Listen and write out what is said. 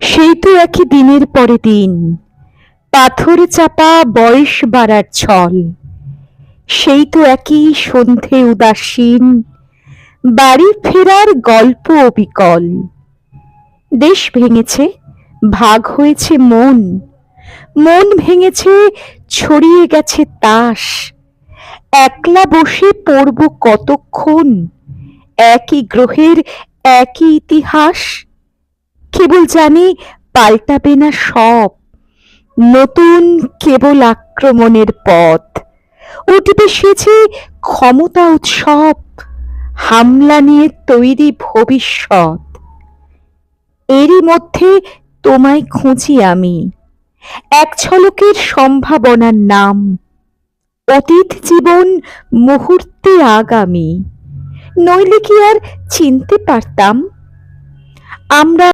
সেই তো একই দিনের পরে দিন, পাথর চাপা বয়স বাড়ার ছল। সেই তো একই সন্ধে উদাসীন, বাড়ি ফেরার গল্প অবিকল। দেশ ভেঙেছে, ভাগ হয়েছে মন, মন ভেঙেছে, ছড়িয়ে গেছে তাস। একলা বসে পড়ব কতক্ষণ একই গ্রহের একই ইতিহাস। কেবল জানি পাল্টাবে না সব, নতুন কেবল আক্রমণের পথ। উঠবে সেজে ক্ষমতা উৎসব, হামলা নিয়ে তৈরি ভবিষ্যৎ। এরই মধ্যে তোমায় খুঁজি আমি, এক ঝলকের সম্ভাবনার নাম। অতীত জীবন মুহূর্তে আগামী, নইলে কি আর চিনতে পারতাম আমরা?